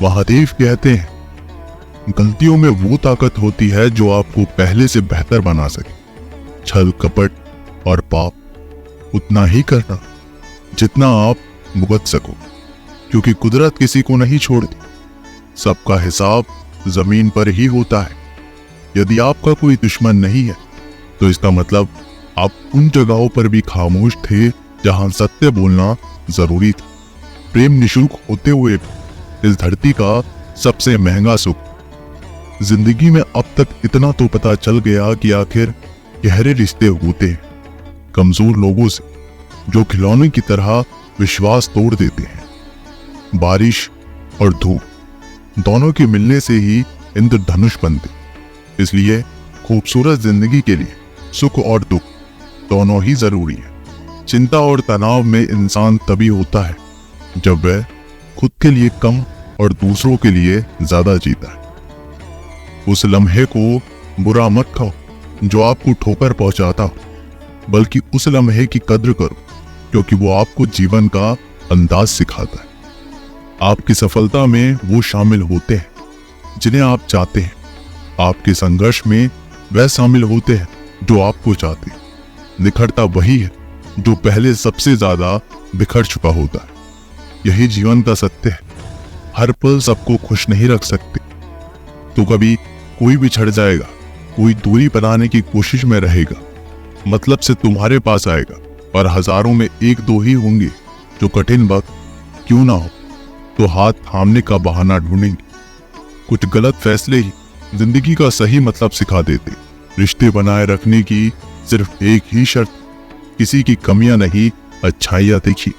महादेव कहते हैं, गलतियों में वो ताकत होती है जो आपको पहले से बेहतर बना सके। छल कपट और पाप उतना ही करना जितना आप भुगत सको, क्योंकि कुदरत किसी को नहीं छोड़ती। सबका हिसाब जमीन पर ही होता है। यदि आपका कोई दुश्मन नहीं है तो इसका मतलब आप उन जगहों पर भी खामोश थे जहां सत्य बोलना जरूरी था। प्रेम निशुल्क होते हुए इस धरती का सबसे महंगा सुख। जिंदगी में अब तक इतना तो पता चल गया कि आखिर गहरे रिश्ते होते हैं कमजोर लोगों से, जो खिलौने की तरह विश्वास तोड़ देते हैं। बारिश और धूप दोनों के मिलने से ही इंद्रधनुष बनते। इसलिए खूबसूरत जिंदगी के लिए सुख और दुख दोनों ही जरूरी है। चिंता और तनाव में इंसान तभी होता है जब वह खुद के लिए कम और दूसरों के लिए ज्यादा जीता है। उस लम्हे को बुरा मत खाओ जो आपको ठोकर पहुंचाता हो, बल्कि उस लम्हे की कद्र करो क्योंकि वो आपको जीवन का अंदाज सिखाता है। आपकी सफलता में वो शामिल होते हैं जिन्हें आप चाहते हैं। आपके संघर्ष में वह शामिल होते हैं जो आपको चाहते हैं। निखरता वही है जो पहले सबसे ज्यादा बिखर चुका होता है। यही जीवन का सत्य है। हर पल सबको खुश नहीं रख सकते, तो कभी कोई बिछड़ जाएगा, कोई दूरी बनाने की कोशिश में रहेगा, मतलब से तुम्हारे पास आएगा, और हजारों में एक दो ही होंगे जो कठिन वक्त क्यों ना हो तो हाथ थामने का बहाना ढूंढेंगे। कुछ गलत फैसले ही जिंदगी का सही मतलब सिखा देते। रिश्ते बनाए रखने की सिर्फ एक ही शर्त, किसी की कमियां नहीं अच्छाइयां देखी।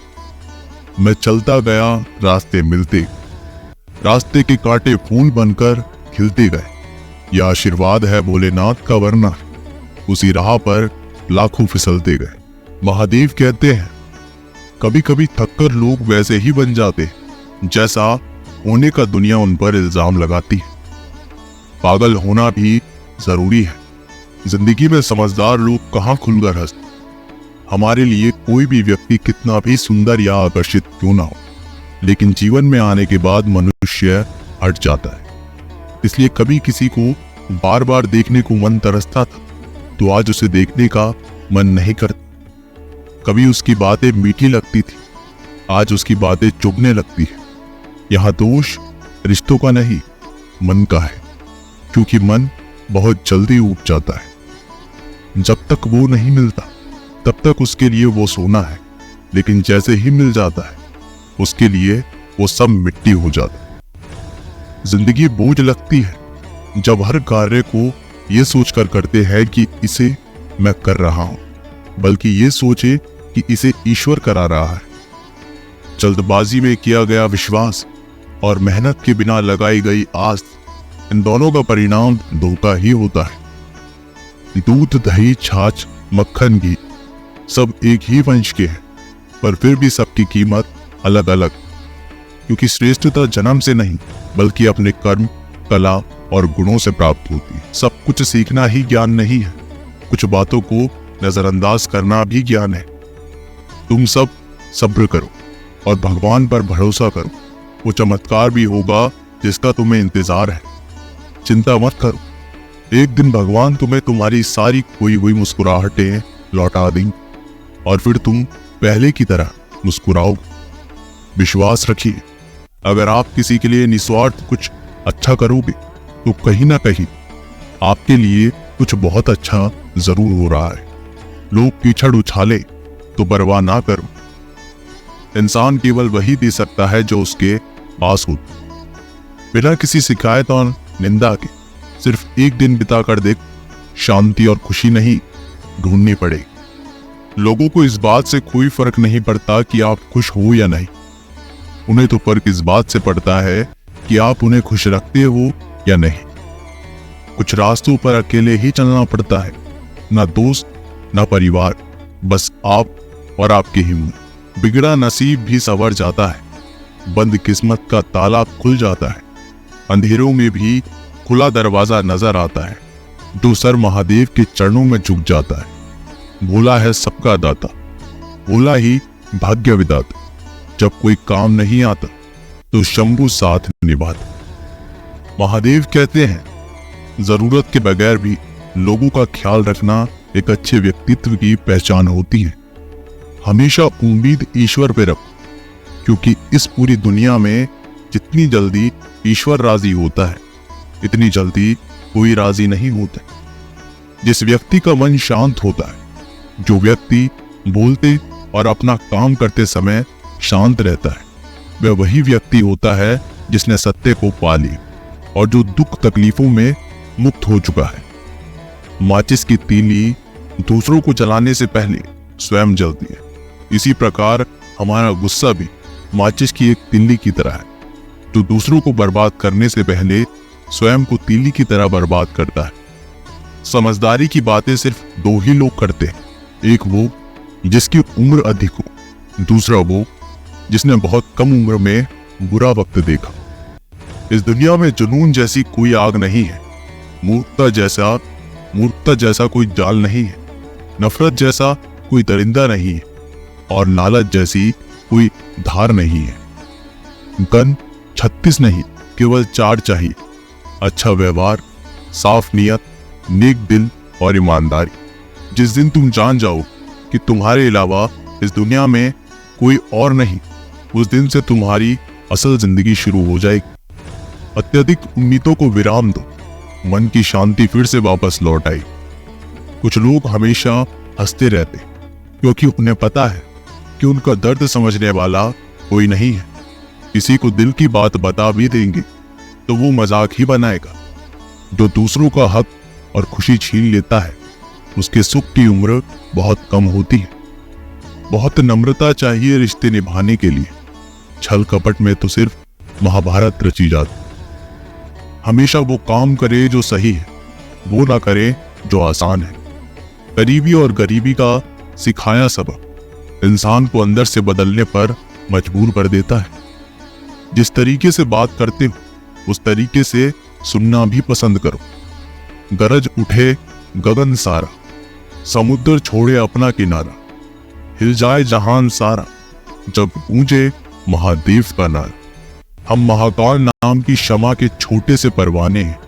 मैं चलता गया, रास्ते मिलते, रास्ते के कांटे फूल बनकर खिलते गए। यह आशीर्वाद है भोलेनाथ का, वरना उसी राह पर लाखों फिसलते गए। महादेव कहते हैं, कभी कभी थककर लोग वैसे ही बन जाते हैं जैसा होने का दुनिया उन पर इल्जाम लगाती है। पागल होना भी जरूरी है। जिंदगी में समझदार लोग कहाँ खुलकर हंसते। हमारे लिए कोई भी व्यक्ति कितना भी सुंदर या आकर्षित क्यों ना हो, लेकिन जीवन में आने के बाद मनुष्य हट जाता है। इसलिए कभी किसी को बार बार देखने को मन तरसता था तो आज उसे देखने का मन नहीं करता। कभी उसकी बातें मीठी लगती थी, आज उसकी बातें चुभने लगती है। यहाँ दोष रिश्तों का नहीं, मन का है, क्योंकि मन बहुत जल्दी ऊब जाता है। जब तक वो नहीं मिलता तब तक उसके लिए वो सोना है, लेकिन जैसे ही मिल जाता है उसके लिए वो सब मिट्टी हो जाता है। जिंदगी बोझ लगती है जब हर कार्य को ये सोचकर करते हैं कि इसे मैं कर रहा हूं, बल्कि ये सोचे कि इसे ईश्वर करा रहा है। जल्दबाजी में किया गया विश्वास और मेहनत के बिना लगाई गई आस, इन दोनों का परिणाम धोखा ही होता है। दूध, दही, छाछ, मक्खन, घी सब एक ही वंश के हैं, पर फिर भी सबकी कीमत अलग अलग, क्योंकि श्रेष्ठता जन्म से नहीं बल्कि अपने कर्म, कला और गुणों से प्राप्त होती है। सब कुछ सीखना ही ज्ञान नहीं है, कुछ बातों को नजरअंदाज करना भी ज्ञान है। तुम सब सब्र करो और भगवान पर भरोसा करो, वो चमत्कार भी होगा जिसका तुम्हें इंतजार है। चिंता मत करो, एक दिन भगवान तुम्हें तुम्हारी सारी खोई हुई मुस्कुराहटें लौटा देंगे और फिर तुम पहले की तरह मुस्कुराओगे। विश्वास रखिए, अगर आप किसी के लिए निस्वार्थ कुछ अच्छा करोगे तो कहीं ना कहीं आपके लिए कुछ बहुत अच्छा जरूर हो रहा है। लोग कीचड़ उछाले तो परवाह ना करो। इंसान केवल वही दे सकता है जो उसके पास हो। बिना किसी शिकायत और निंदा के सिर्फ एक दिन बिताकर देख, शांति और खुशी नहीं ढूंढनी पड़ेगी। लोगों को इस बात से कोई फर्क नहीं पड़ता कि आप खुश हो या नहीं, उन्हें तो फर्क इस बात से पड़ता है कि आप उन्हें खुश रखते हो या नहीं। कुछ रास्तों पर अकेले ही चलना पड़ता है, ना दोस्त ना परिवार, बस आप और आपकी हिम्मत। बिगड़ा नसीब भी संवर जाता है, बंद किस्मत का ताला खुल जाता है, अंधेरों में भी खुला दरवाजा नजर आता है। जो सर महादेव के चरणों में झुक जाता है, भोला है सबका दाता, भोला ही भाग्य विधाता। जब कोई काम नहीं आता तो शंभू साथ निभाता। महादेव कहते हैं जरूरत के बगैर भी लोगों का ख्याल रखना एक अच्छे व्यक्तित्व की पहचान होती है। हमेशा उम्मीद ईश्वर पे रखो, क्योंकि इस पूरी दुनिया में जितनी जल्दी ईश्वर राजी होता है इतनी जल्दी कोई राजी नहीं होता। जिस व्यक्ति का मन शांत होता है, जो व्यक्ति बोलते और अपना काम करते समय शांत रहता है, वह वही व्यक्ति होता है जिसने सत्य को पा लिया और जो दुख तकलीफों में मुक्त हो चुका है। माचिस की तीली दूसरों को जलाने से पहले स्वयं जलती है। इसी प्रकार हमारा गुस्सा भी माचिस की एक तीली की तरह है, जो दूसरों को बर्बाद करने से पहले स्वयं को तीली की तरह बर्बाद करता है। समझदारी की बातें सिर्फ दो ही लोग करते हैं, एक वो जिसकी उम्र अधिक हो, दूसरा वो जिसने बहुत कम उम्र में बुरा वक्त देखा। इस दुनिया में जुनून जैसी कोई आग नहीं है, मूर्खता जैसा कोई जाल नहीं है, नफरत जैसा कोई दरिंदा नहीं है और लालच जैसी कोई धार नहीं है। गन 36 नहीं, केवल 4 चाहिए, अच्छा व्यवहार, साफ नियत, नेक दिल और ईमानदारी। जिस दिन तुम जान जाओ कि तुम्हारे अलावा इस दुनिया में कोई और नहीं, उस दिन से तुम्हारी असल जिंदगी शुरू हो जाएगी। अत्यधिक उम्मीदों को विराम दो, मन की शांति फिर से वापस लौट आई। कुछ लोग हमेशा हंसते रहते क्योंकि उन्हें पता है कि उनका दर्द समझने वाला कोई नहीं है। किसी को दिल की बात बता भी देंगे तो वो मजाक ही बनाएगा। जो दूसरों का हक और खुशी छीन लेता है उसके सुख की उम्र बहुत कम होती है। बहुत नम्रता चाहिए रिश्ते निभाने के लिए, छल कपट में तो सिर्फ महाभारत रची जाती। हमेशा वो काम करे जो सही है, वो ना करे जो आसान है। करीबी और गरीबी का सिखाया सबक इंसान को अंदर से बदलने पर मजबूर कर देता है। जिस तरीके से बात करते हो उस तरीके से सुनना भी पसंद करो। गरज उठे गगन सारा, समुद्र छोड़े अपना किनारा, हिल जाए जहान सारा, जब गूंजे महादेव का नारा। हम महाकाल नाम की क्षमा के छोटे से परवाने हैं,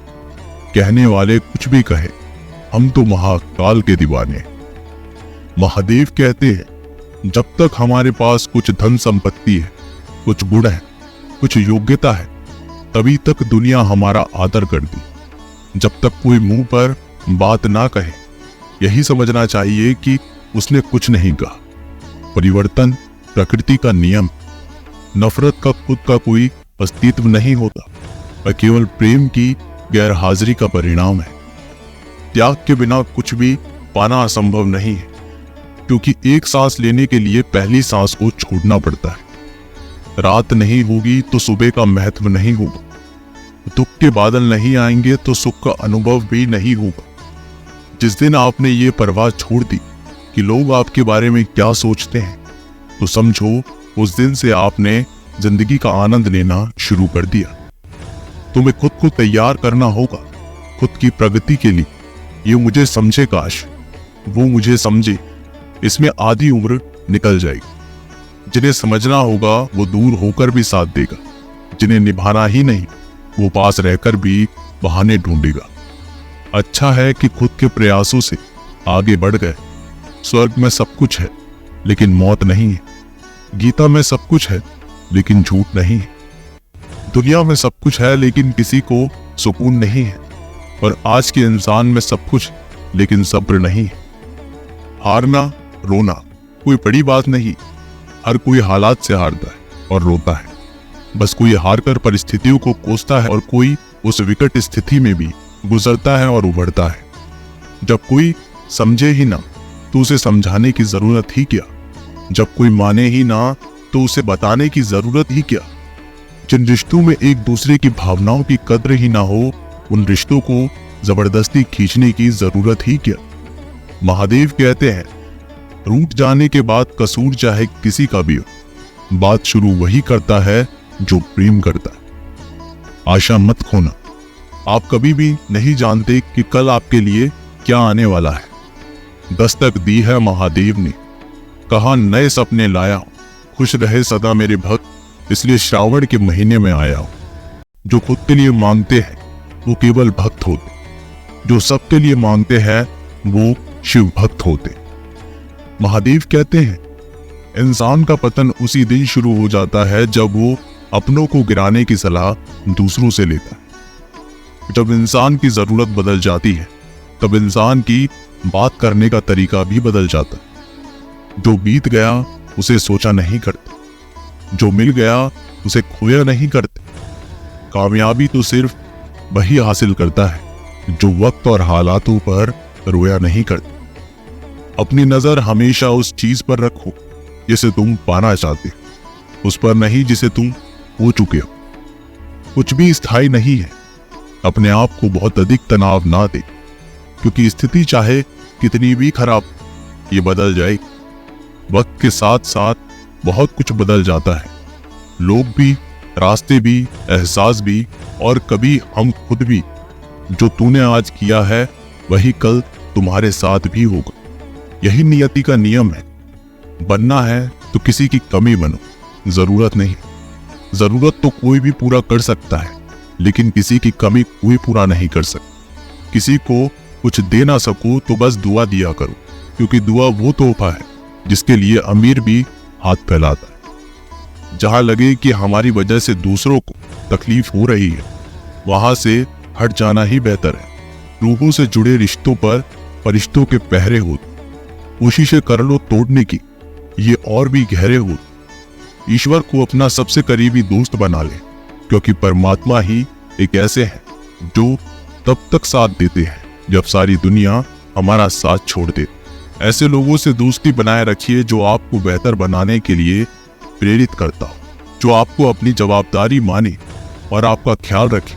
कहने वाले कुछ भी कहे, हम तो महाकाल के दीवाने हैं। महादेव कहते हैं जब तक हमारे पास कुछ धन संपत्ति है, कुछ गुण है, कुछ योग्यता है, तभी तक दुनिया हमारा आदर करती। जब तक कोई मुंह पर बात ना कहे, यही समझना चाहिए कि उसने कुछ नहीं कहा। परिवर्तन प्रकृति का नियम। नफरत का खुद का कोई अस्तित्व नहीं होता, वह केवल प्रेम की गैरहाजिरी का परिणाम है। त्याग के बिना कुछ भी पाना असंभव नहीं है, क्योंकि एक सांस लेने के लिए पहली सांस को छोड़ना पड़ता है। रात नहीं होगी तो सुबह का महत्व नहीं होगा, दुख के बादल नहीं आएंगे तो सुख का अनुभव भी नहीं होगा। जिस दिन आपने ये परवाह छोड़ दी कि लोग आपके बारे में क्या सोचते हैं, तो समझो उस दिन से आपने जिंदगी का आनंद लेना शुरू कर दिया। तुम्हें खुद को तैयार करना होगा खुद की प्रगति के लिए। ये मुझे समझे काश, वो मुझे समझे, इसमें आधी उम्र निकल जाएगी। जिन्हें समझना होगा वो दूर होकर भी साथ देगा, जिन्हें निभाना ही नहीं वो पास रहकर भी बहाने ढूंढेगा। अच्छा है कि खुद के प्रयासों से आगे बढ़ गए। स्वर्ग में सब कुछ है लेकिन मौत नहीं है। गीता में सब कुछ है लेकिन झूठ नहीं है। दुनिया में सब कुछ है लेकिन किसी को सुकून नहीं है। और आज के इंसान में सब कुछ लेकिन सब्र नहीं है। हारना रोना कोई बड़ी बात नहीं, हर कोई हालात से हारता है और रोता है। बस कोई हारकर परिस्थितियों को कोसता है और कोई उस विकट स्थिति में भी गुजरता है और उभरता है। जब कोई समझे ही ना तो उसे समझाने की जरूरत ही क्या, जब कोई माने ही ना तो उसे बताने की जरूरत ही क्या। जिन रिश्तों में एक दूसरे की भावनाओं की कद्र ही ना हो, उन रिश्तों को जबरदस्ती खींचने की जरूरत ही क्या। महादेव कहते हैं रूठ जाने के बाद कसूर चाहे किसी का भी हो, बात शुरू वही करता है जो प्रेम करता है। आशा मत खोना, आप कभी भी नहीं जानते कि कल आपके लिए क्या आने वाला है। दस्तक दी है महादेव ने, कहा नए सपने लाया हूं, खुश रहे सदा मेरे भक्त, इसलिए श्रावण के महीने में आया हूं। जो खुद के लिए मांगते हैं वो केवल भक्त होते, जो सबके लिए मांगते हैं वो शिव भक्त होते। महादेव कहते हैं इंसान का पतन उसी दिन शुरू हो जाता है जब वो अपनों को गिराने की सलाह दूसरों से लेता है। जब इंसान की जरूरत बदल जाती है तब इंसान की बात करने का तरीका भी बदल जाता है। जो बीत गया उसे सोचा नहीं करते, जो मिल गया उसे खोया नहीं करते। कामयाबी तो सिर्फ वही हासिल करता है जो वक्त और हालातों पर रोया नहीं करता। अपनी नजर हमेशा उस चीज पर रखो जिसे तुम पाना चाहते हो, उस पर नहीं जिसे तुम हो चुके हो। कुछ भी स्थायी नहीं है। अपने आप को बहुत अधिक तनाव ना दे, क्योंकि स्थिति चाहे कितनी भी खराब ये बदल जाए। वक्त के साथ साथ बहुत कुछ बदल जाता है, लोग भी, रास्ते भी, एहसास भी और कभी हम खुद भी। जो तूने आज किया है वही कल तुम्हारे साथ भी होगा। यही नियति का नियम है। बनना है तो किसी की कमी बनो, जरूरत नहीं। जरूरत तो कोई भी पूरा कर सकता है, लेकिन किसी की कमी कोई पूरा नहीं कर सकता। किसी को कुछ दे ना सको तो बस दुआ दिया करो, क्योंकि दुआ वो तोहफा है जिसके लिए अमीर भी हाथ फैलाता है। जहां लगे कि हमारी वजह से दूसरों को तकलीफ हो रही है, वहां से हट जाना ही बेहतर है। रूहों से जुड़े रिश्तों पर फरिश्तों के पहरे होते, कोशिशें कर लो तोड़ने की, ये और भी गहरे हो। ईश्वर को अपना सबसे करीबी दोस्त बना ले, क्योंकि परमात्मा ही एक ऐसे हैं जो तब तक साथ देते हैं जब सारी दुनिया हमारा साथ छोड़ दे। ऐसे लोगों से दोस्ती बनाए रखिए जो आपको बेहतर बनाने के लिए प्रेरित करता हो, जो आपको अपनी जवाबदारी माने और आपका ख्याल रखे,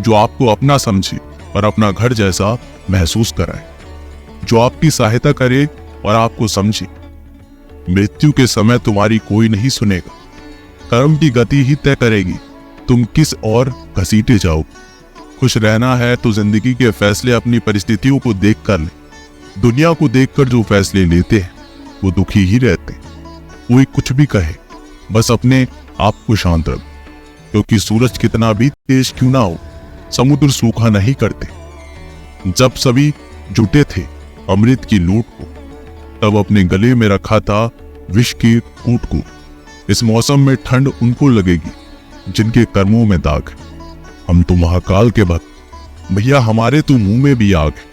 जो आपको अपना समझे और अपना घर जैसा महसूस कराए, जो आपकी सहायता करे और आपको समझे। मृत्यु के समय तुम्हारी कोई नहीं सुनेगा। कर्म की गति ही तय करेगी तुम किस ओर घसीटे जाओ। खुश रहना है तो जिंदगी के फैसले अपनी परिस्थितियों को देख कर ले। दुनिया को देखकर जो फैसले लेते हैं वो दुखी ही रहते हैं। कोई कुछ भी कहे, बस अपने आप को शांत रख, क्योंकि सूरज कितना भी तेज क्यों ना हो, समुद्र सूखा नहीं करते। जब सभी जुटे थे अमृत की लूट को, तब अपने गले में रखा था विष की कूट को। इस मौसम में ठंड उनको लगेगी जिनके कर्मों में दाग है। हम तो महाकाल के भक्त, भैया हमारे तो मुंह में भी आग है।